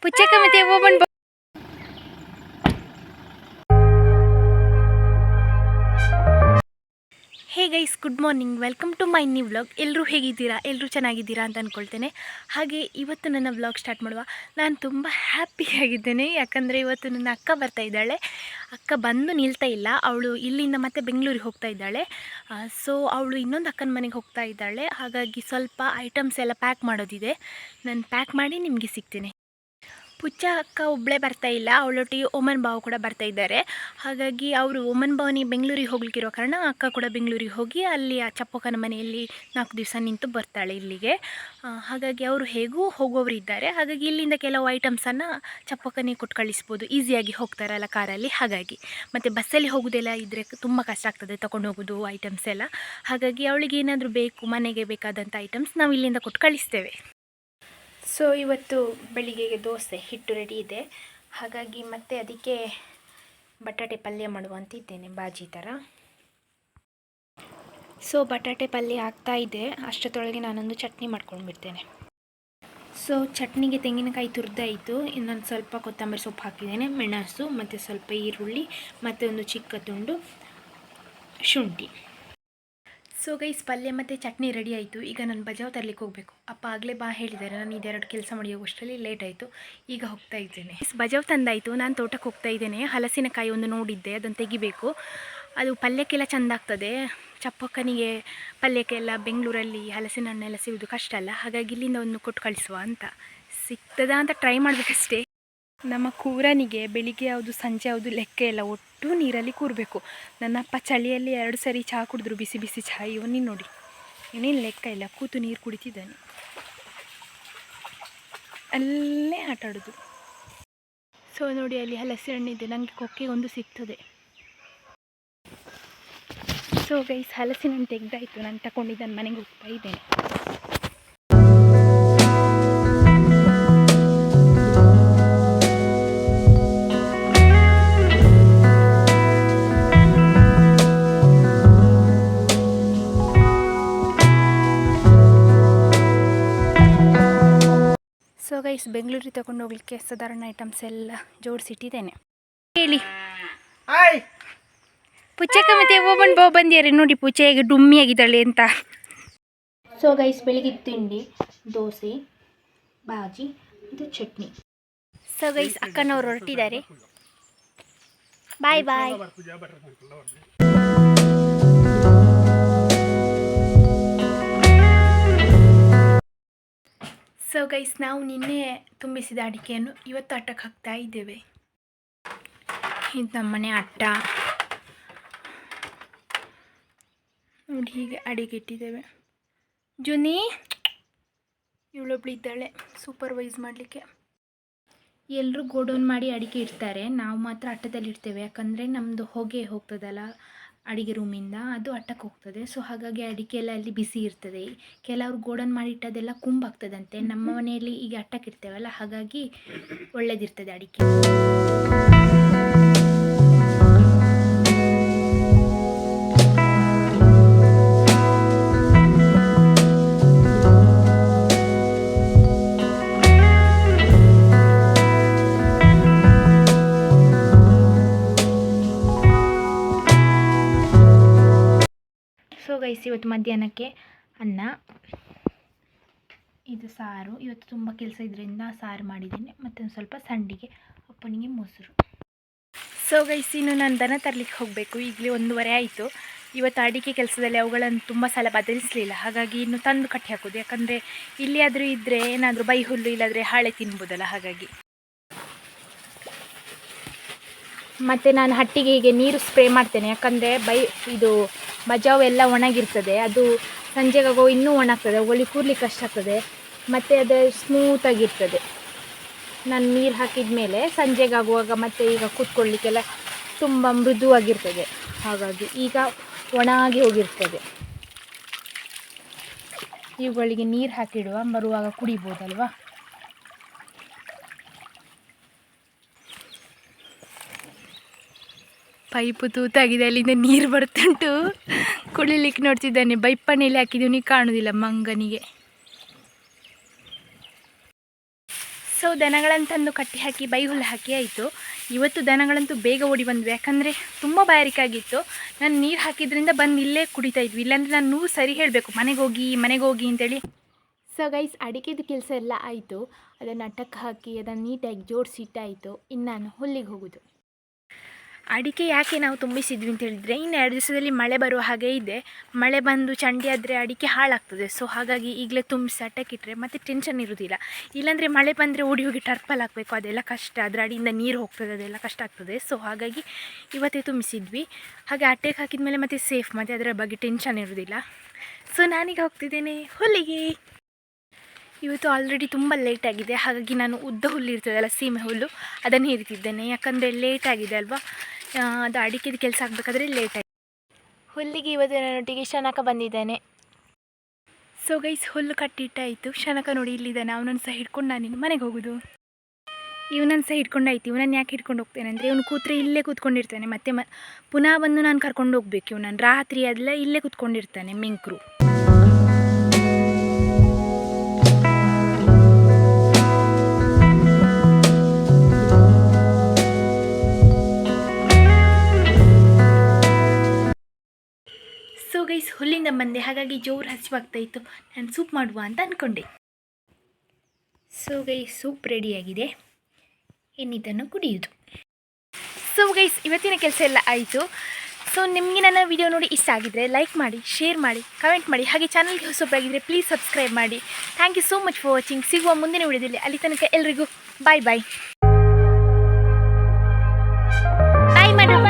ಪುಚ್ಚಕ್ಕ ಮತ್ತೆ ಓಮನ್ hey guys, good morning, welcome to my new vlog. ಎಲ್ಲರೂ ಹೇಗಿದ್ದೀರಾ? ಎಲ್ಲರೂ ಚೆನ್ನಾಗಿದ್ದೀರಾ ಅಂತ ಅಂದ್ಕೊಳ್ತೇನೆ. ಹಾಗೆ ಇವತ್ತು ನನ್ನ ವ್ಲಾಗ್ ಸ್ಟಾರ್ಟ್ ಮಾಡುವ. ನಾನು ತುಂಬ ಹ್ಯಾಪಿಯಾಗಿದ್ದೇನೆ, ಯಾಕಂದರೆ ಇವತ್ತು ನನ್ನ ಅಕ್ಕ ಬರ್ತಾ ಇದ್ದಾಳೆ. ಅಕ್ಕ ಬಂದು ನಿಲ್ತಾ ಇಲ್ಲ, ಅವಳು ಇಲ್ಲಿಂದ ಮತ್ತೆ ಬೆಂಗಳೂರಿಗೆ ಹೋಗ್ತಾ ಇದ್ದಾಳೆ. ಸೊ ಅವಳು ಇನ್ನೊಂದು ಅಕ್ಕನ ಮನೆಗೆ ಹೋಗ್ತಾ ಇದ್ದಾಳೆ. ಹಾಗಾಗಿ ಸ್ವಲ್ಪ ಐಟಮ್ಸ್ ಎಲ್ಲ ಪ್ಯಾಕ್ ಮಾಡೋದಿದೆ. ನಾನು ಪ್ಯಾಕ್ ಮಾಡಿ ನಿಮಗೆ ಸಿಗ್ತೇನೆ. ಪುಚ್ಚ ಅಕ್ಕ ಒಬ್ಬಳೇ ಬರ್ತಾ ಇಲ್ಲ, ಅವಳೊಟ್ಟಿಗೆ ಓಮನ್ ಬಾವು ಕೂಡ ಬರ್ತಾ ಇದ್ದಾರೆ. ಹಾಗಾಗಿ ಅವರು ಓಮನ್ ಬಾವನಿಗೆ ಬೆಂಗಳೂರಿಗೆ ಹೋಗ್ಲಿಕ್ಕಿರೋ ಕಾರಣ ಅಕ್ಕ ಕೂಡ ಬೆಂಗಳೂರಿಗೆ ಹೋಗಿ ಅಲ್ಲಿ ಆ ಚಪ್ಪಕ್ಕನ ಮನೆಯಲ್ಲಿ 4 ದಿವಸ ನಿಂತು ಬರ್ತಾಳೆ ಇಲ್ಲಿಗೆ. ಹಾಗಾಗಿ ಅವರು ಹೇಗೂ ಹೋಗೋರು ಇದ್ದಾರೆ. ಹಾಗಾಗಿ ಇಲ್ಲಿಂದ ಕೆಲವು ಐಟಮ್ಸನ್ನು ಚಪ್ಪಕ್ಕನಿಗೆ ಕೊಟ್ಟು ಕಳಿಸ್ಬೋದು, ಈಸಿಯಾಗಿ ಹೋಗ್ತಾರಲ್ಲ ಕಾರಲ್ಲಿ. ಹಾಗಾಗಿ ಮತ್ತು ಬಸ್ಸಲ್ಲಿ ಹೋಗೋದೆಲ್ಲ ಇದ್ದರೆ ತುಂಬ ಕಷ್ಟ ಆಗ್ತದೆ ತಗೊಂಡು ಹೋಗೋದು ಐಟಮ್ಸ್ ಎಲ್ಲ. ಹಾಗಾಗಿ ಅವಳಿಗೆ ಏನಾದರೂ ಬೇಕು, ಮನೆಗೆ ಬೇಕಾದಂಥ ಐಟಮ್ಸ್ ನಾವು ಇಲ್ಲಿಂದ ಕೊಟ್ಟು ಕಳಿಸ್ತೇವೆ. ಸೊ ಇವತ್ತು ಬೆಳಿಗ್ಗೆಗೆ ದೋಸೆ ಹಿಟ್ಟು ರೆಡಿ ಇದೆ. ಹಾಗಾಗಿ ಮತ್ತೆ ಅದಕ್ಕೆ ಬಟಾಟೆ ಪಲ್ಯ ಮಾಡುವಂತ ಇದ್ದೇನೆ, ಬಾಜಿ ಥರ. ಸೊ ಬಟಾಟೆ ಪಲ್ಯ ಆಗ್ತಾ ಇದೆ, ಅಷ್ಟರೊಳಗೆ ನಾನೊಂದು ಚಟ್ನಿ ಮಾಡ್ಕೊಂಡು ಬಿಡ್ತೇನೆ. ಸೊ ಚಟ್ನಿಗೆ ತೆಂಗಿನಕಾಯಿ ತುರಿದಾಯಿತು, ಇನ್ನೊಂದು ಸ್ವಲ್ಪ ಕೊತ್ತಂಬರಿ ಸೊಪ್ಪು ಹಾಕಿದ್ದೇನೆ, ಮೆಣಸು ಮತ್ತು ಸ್ವಲ್ಪ ಈರುಳ್ಳಿ ಮತ್ತು ಒಂದು ಚಿಕ್ಕ ತುಂಡು ಶುಂಠಿ. ಸೊ ಗೈಸ್, ಪಲ್ಯ ಮತ್ತು ಚಟ್ನಿ ರೆಡಿ ಆಯಿತು. ಈಗ ನಾನು ಬಜಾವ್ ತರಲಿಕ್ಕೆ ಹೋಗಬೇಕು. ಅಪ್ಪ ಆಗಲೇ ಬಾ ಹೇಳಿದ್ದಾರೆ, ನಾನು ಇದೆರಡು ಕೆಲಸ ಮಾಡಿ ಹೋಗೋಷ್ಟರಲ್ಲಿ ಲೇಟ್ ಆಯಿತು. ಈಗ ಹೋಗ್ತಾ ಇದ್ದೇನೆ. ಬಜಾವ್ ತಂದಾಯಿತು, ನಾನು ತೋಟಕ್ಕೆ ಹೋಗ್ತಾ ಇದ್ದೇನೆ. ಹಲಸಿನಕಾಯಿ ಒಂದು ನೋಡಿದ್ದೆ, ಅದನ್ನು ತೆಗಿಬೇಕು. ಅದು ಪಲ್ಯಕ್ಕೆಲ್ಲ ಚೆಂದ ಆಗ್ತದೆ. ಚಪ್ಪಕ್ಕನಿಗೆ ಪಲ್ಯಕ್ಕೆಲ್ಲ ಬೆಂಗಳೂರಲ್ಲಿ ಹಲಸಿನ ಹಣ್ಣೆಲ್ಲ ಸಿಗೋದು ಕಷ್ಟ ಅಲ್ಲ. ಹಾಗಾಗಿ ಇಲ್ಲಿಂದ ಒಂದು ಕೊಟ್ಟು ಕಳಿಸುವ ಅಂತ. ಸಿಗ್ತದಾ ಅಂತ ಟ್ರೈ ಮಾಡಬೇಕಷ್ಟೇ. ನಮ್ಮ ಕೂರನಿಗೆ ಬೆಳಿಗ್ಗೆ ಯಾವುದು ಸಂಜೆ ಯಾವುದು ಲೆಕ್ಕ ಎಲ್ಲ ಒಟ್ಟು ನೀರಲ್ಲಿ ಕೂರಬೇಕು. ನನ್ನಪ್ಪ ಚಳಿಯಲ್ಲಿ 2 ಸರಿ ಚಹಾ ಕುಡಿದ್ರು, ಬಿಸಿ ಬಿಸಿ ಚಹಾ. ಇವನಿಗೆ ನೋಡಿ, ಇವನೇನು ಲೆಕ್ಕ ಇಲ್ಲ, ಕೂತು ನೀರು ಕುಡಿತಿದ್ದಾನೆ, ಅಲ್ಲೇ ಆಟ ಆಡೋದು. ಸೊ ನೋಡಿ, ಅಲ್ಲಿ ಹಲಸಿನ ಹಣ್ಣಿದೆ, ನನಗೆ ಕೊಕ್ಕೆ ಒಂದು ಸಿಗ್ತದೆ. ಸೊ ಗೈಸ್, ಹಲಸಿನ ಹಣ್ಣು ತೆಗೆದಾಯಿತು, ನಾನು ತಗೊಂಡಿದ್ದಾನೆ, ಮನೆಗೆ ಹೋಗ್ತಾ ಇದ್ದೇನೆ. ಸೊ ಗೈಸ್, ಬೆಂಗಳೂರಿಗೆ ತಗೊಂಡು ಹೋಗ್ಲಿಕ್ಕೆ ಸಾಧಾರಣ ಐಟಮ್ಸ್ ಎಲ್ಲ ಜೋಡಿಸಿಟ್ಟಿದ್ದೇನೆ. ಹೇಳಿ ಪುಚ್ಚಕ್ಕ ಮತ್ತೆ ಓಮನ್ ಬಾವು ಬಂದಿದ್ದಾರೆ ನೋಡಿ, ಪೂಚೆ ಹೇಗೆ ಡುಮ್ಮಿ ಆಗಿದ್ದಾಳೆ ಅಂತ. ಸೊ ಗೈಸ್, ಬೆಳಿಗ್ಗೆ ತಿಂಡಿ ದೋಸೆ, ಬಾಜಿ ಮತ್ತು ಚಟ್ನಿ. ಸೊ ಗೈಸ್, ಅಕ್ಕನವರು ಹೊರಟಿದ್ದಾರೆ. ಬಾಯ್ ಬಾಯ್. ಸೊ ಗೈಸ್, ನಾವು ನಿನ್ನೆ ತುಂಬಿಸಿದ ಅಡಿಕೆಯನ್ನು ಇವತ್ತು ಅಟ್ಟಕ್ಕೆ ಹಾಕ್ತಾ ಇದ್ದೇವೆ. ಇದು ನಮ್ಮನೆ ಅಟ್ಟ ನೋಡಿ, ಹೀಗೆ ಅಡಿಗೆ ಇಟ್ಟಿದ್ದೇವೆ. ಜುನಿ ಇವಳೊಬ್ಳು ಇದ್ದಾಳೆ ಸೂಪರ್ವೈಸ್ ಮಾಡಲಿಕ್ಕೆ. ಎಲ್ಲರೂ ಗೋಡೌನ್ ಮಾಡಿ ಅಡಿಕೆ ಇಡ್ತಾರೆ, ನಾವು ಮಾತ್ರ ಅಟ್ಟದಲ್ಲಿ ಇಡ್ತೇವೆ. ಯಾಕಂದರೆ ನಮ್ಮದು ಹೊಗೆ ಹೋಗ್ತದಲ್ಲ ಅಡಿಗೆ ರೂಮಿಂದ, ಅದು ಅಟ್ಟಕ್ಕೆ ಹೋಗ್ತದೆ. ಸೊ ಹಾಗಾಗಿ ಅಡಿಕೆ ಎಲ್ಲ ಅಲ್ಲಿ ಬಿಸಿ ಇರ್ತದೆ. ಕೆಲವರು ಗೋಡನ್ ಮಾಡಿ ಇಟ್ಟದೆಲ್ಲ ಕುಂಬಾಗ್ತದಂತೆ. ನಮ್ಮ ಮನೆಯಲ್ಲಿ ಈಗ ಅಟ್ಟಕ್ಕೆ ಇಡ್ತೇವಲ್ಲ, ಹಾಗಾಗಿ ಒಳ್ಳೇದಿರ್ತದೆ ಅಡಿಕೆ. ಸೊ ಗೈಸ್, ಇವತ್ತು ಮಧ್ಯಾಹ್ನಕ್ಕೆ ಅನ್ನ, ಇದು ಸಾರು. ಇವತ್ತು ತುಂಬ ಕೆಲಸ ಇದರಿಂದ ಸಾರು ಮಾಡಿದ್ದೀನಿ. ಮತ್ತು ಒಂದು ಸ್ವಲ್ಪ ಸಂಡಿಗೆ, ಅಪ್ಪನಿಗೆ ಮೊಸರು. ಸೊ ಗೈಸ್, ಇನ್ನು ನಾನು ದನ ತರಲಿಕ್ಕೆ ಹೋಗಬೇಕು. ಈಗಲೇ 1:30 ಆಯಿತು. ಇವತ್ತು ಅಡಿಕೆ ಕೆಲಸದಲ್ಲಿ ಅವುಗಳನ್ನು ತುಂಬ ಸಲ ಬದಲಿಸಲಿಲ್ಲ, ಹಾಗಾಗಿ ಇನ್ನು ತಂದು ಕಟ್ಟಿ ಹಾಕೋದು. ಯಾಕಂದರೆ ಇಲ್ಲಿಯಾದರೂ ಇದ್ದರೆ ಏನಾದರೂ ಬೈ ಹುಲ್ಲು ಇಲ್ಲಾದರೆ ಹಾಳೆ ತಿನ್ಬೋದಲ್ಲ. ಹಾಗಾಗಿ ಮತ್ತು ನಾನು ಹಟ್ಟಿಗೆ ಹೀಗೆ ನೀರು ಸ್ಪ್ರೇ ಮಾಡ್ತೇನೆ. ಯಾಕಂದರೆ ಇದು ಬಜಾವ್ ಎಲ್ಲ ಒಣಗಿರ್ತದೆ, ಅದು ಸಂಜೆಗಾಗೋ ಇನ್ನೂ ಒಣಗ್ತದೆ, ಅವುಗಳಿಗೆ ಕೂರ್ಲಿಕ್ಕೆ ಕಷ್ಟ ಆಗ್ತದೆ. ಮತ್ತು ಅದು ಸ್ಮೂತಾಗಿರ್ತದೆ. ನಾನು ನೀರು ಹಾಕಿದ ಮೇಲೆ ಸಂಜೆಗಾಗುವಾಗ ಮತ್ತು ಈಗ ಕೂತ್ಕೊಳ್ಳಿಕ್ಕೆಲ್ಲ ತುಂಬ ಮೃದುವಾಗಿರ್ತದೆ. ಹಾಗಾಗಿ ಈಗ ಒಣಗಿ ಹೋಗಿರ್ತದೆ. ಇವುಗಳಿಗೆ ನೀರು ಹಾಕಿಡುವ, ಬರುವಾಗ ಕುಡಿಬೋದಲ್ವ. ಪೈಪು ತೂತಾಗಿದೆ, ಅಲ್ಲಿಂದ ನೀರು ಬರ್ತುಂಟು. ಕುಡಿಲಿಕ್ಕೆ ನೋಡ್ತಿದ್ದಾನೆ. ಬೈಪಣ್ಣೆಲ್ಲಿ ಹಾಕಿದ್ದೀವಿ, ಕಾಣೋದಿಲ್ಲ ಮಂಗನಿಗೆ. ಸೊ ದನಗಳಂತಂದು ಕಟ್ಟಿ ಹಾಕಿ ಬೈ ಹುಲ್ಲು ಹಾಕಿ ಆಯಿತು. ಇವತ್ತು ದನಗಳಂತೂ ಬೇಗ ಓಡಿ ಬಂದ್ವಿ, ಯಾಕಂದರೆ ತುಂಬ ಬಾಯಾರಿಕಾಗಿತ್ತು. ನಾನು ನೀರು ಹಾಕಿದ್ರಿಂದ ಬಂದು ಇಲ್ಲೇ ಕುಡಿತಾ ಇದ್ವಿ, ಇಲ್ಲಾಂದರೆ ನಾನು ಸರಿ ಹೇಳಬೇಕು ಮನೆಗೆ ಹೋಗಿ ಅಂತೇಳಿ. ಸೊ ಗೈಸ್, ಅಡಿಕೆದು ಕೆಲಸ ಎಲ್ಲ ಆಯಿತು. ಅದನ್ನು ಅಟ್ಟಕ್ಕೆ ಹಾಕಿ ಅದನ್ನು ನೀಟಾಗಿ ಜೋಡಿಸಿಟ್ಟಾಯಿತು. ಇನ್ನು ನಾನು ಹುಲ್ಲಿಗೆ ಹೋಗೋದು. ಅಡಿಕೆ ಯಾಕೆ ನಾವು ತುಂಬಿಸಿದ್ವಿ ಅಂತ ಹೇಳಿದರೆ, ಇನ್ನು 2 ದಿವಸದಲ್ಲಿ ಮಳೆ ಬರುವ ಹಾಗೆ ಇದೆ. ಮಳೆ ಬಂದು ಚಂಡಿ ಆದರೆ ಅಡಿಕೆ ಹಾಳಾಗ್ತದೆ. ಸೊ ಹಾಗಾಗಿ ಈಗಲೇ ತುಂಬಿಸಿ ಅಟ್ಟಕ್ಕಿಟ್ರೆ ಮತ್ತೆ ಟೆನ್ಷನ್ ಇರೋದಿಲ್ಲ. ಇಲ್ಲಾಂದರೆ ಮಳೆ ಬಂದರೆ ಓಡಿ ಹೋಗಿ ಟರ್ಪಲ್ ಹಾಕಬೇಕು, ಅದೆಲ್ಲ ಕಷ್ಟ. ಅದರ ಅಡಿಯಿಂದ ನೀರು ಹೋಗ್ತದೆ, ಅದೆಲ್ಲ ಕಷ್ಟ ಆಗ್ತದೆ. ಸೊ ಹಾಗಾಗಿ ಇವತ್ತೇ ತುಂಬಿಸಿದ್ವಿ. ಹಾಗೆ ಅಟ್ಟೆಗೆ ಹಾಕಿದ ಮೇಲೆ ಮತ್ತೆ ಸೇಫ್, ಮತ್ತು ಅದರ ಬಗ್ಗೆ ಟೆನ್ಷನ್ ಇರೋದಿಲ್ಲ. ಸೊ ನಾನೀಗ ಹೋಗ್ತಿದ್ದೇನೆ ಹುಲ್ಲಿಗೆ. ಇವತ್ತು ಆಲ್ರೆಡಿ ತುಂಬ ಲೇಟಾಗಿದೆ, ಹಾಗಾಗಿ ನಾನು ಉದ್ದ ಹುಲ್ಲು ಇರ್ತದಲ್ಲ, ಸೀಮೆ ಹುಲ್ಲು, ಅದನ್ನು ಹೇರ್ತಿದ್ದೇನೆ. ಯಾಕಂದರೆ ಲೇಟಾಗಿದೆ ಅಲ್ವಾ, ಅದು ಅಡಿಕೆದು ಕೆಲಸ ಆಗಬೇಕಾದ್ರೆ ಲೇಟಾಗಿದೆ. ಹುಲ್ಲಿಗೆ ಇವತ್ತು ನನ್ನೊಟ್ಟಿಗೆ ಶನಕ ಬಂದಿದ್ದಾನೆ. ಸೊ ಗೈಸ್, ಹುಲ್ಲು ಕಟ್ಟಿಟ್ಟಾಯಿತು. ಶನಕ ನೋಡಿ ಇಲ್ಲಿದ್ದಾನೆ, ಅವನನ್ನು ಸಹ ಹಿಡ್ಕೊಂಡು ನಾನಿನ್ನು ಮನೆಗೆ ಹೋಗೋದು. ಇವನನ್ನು ಸಹ ಹಿಡ್ಕೊಂಡಾಯ್ತು. ಇವನನ್ನು ಯಾಕೆ ಹಿಡ್ಕೊಂಡು ಹೋಗ್ತೇನೆ ಅಂದರೆ, ಇವನು ಕೂತ್ರೆ ಇಲ್ಲೇ ಕೂತ್ಕೊಂಡಿರ್ತಾನೆ. ಮತ್ತು ಪುನಃ ಬಂದು ನಾನು ಕರ್ಕೊಂಡು ಹೋಗ್ಬೇಕು. ಇವನನ್ನು ರಾತ್ರಿ ಅದೆಲ್ಲ ಇಲ್ಲೇ ಕೂತ್ಕೊಂಡಿರ್ತಾನೆ ಮಿಂಕ್ರು. ಸೊ ಗೈಸ್, ಹುಲ್ಲಿಂದ ಬಂದೆ, ಹಾಗಾಗಿ ಜೋರು ಹಸಿವಾಗ್ತಾಯಿತ್ತು. ನಾನು ಸೂಪ್ ಮಾಡುವ ಅಂತ ಅಂದ್ಕೊಂಡೆ. ಸೊ ಗೈಸ್, ಸೂಪ್ ರೆಡಿಯಾಗಿದೆ, ಇನ್ನಿದನ್ನು ಕುಡಿಯೋದು. ಸೊ ಗೈಸ್, ಇವತ್ತಿನ ಕೆಲಸ ಎಲ್ಲ ಆಯಿತು. ಸೊ ನಿಮಗೆ ನನ್ನ ವಿಡಿಯೋ ನೋಡಿ ಇಷ್ಟ ಆಗಿದ್ದರೆ ಲೈಕ್ ಮಾಡಿ, ಶೇರ್ ಮಾಡಿ, ಕಮೆಂಟ್ ಮಾಡಿ. ಹಾಗೆ ಚಾನಲ್ಗೆ ಹೊಸಬರಾಗಿದ್ದರೆ ಪ್ಲೀಸ್ ಸಬ್ಸ್ಕ್ರೈಬ್ ಮಾಡಿ. Thank you so much for watching. ಸಿಗುವ ಮುಂದಿನ ವಿಡಿಯೋದಲ್ಲಿ. ಅಲ್ಲಿ ತನಕ ಎಲ್ರಿಗೂ ಬಾಯ್ ಬಾಯ್. ಬಾಯ್ ಮಾಡುವ.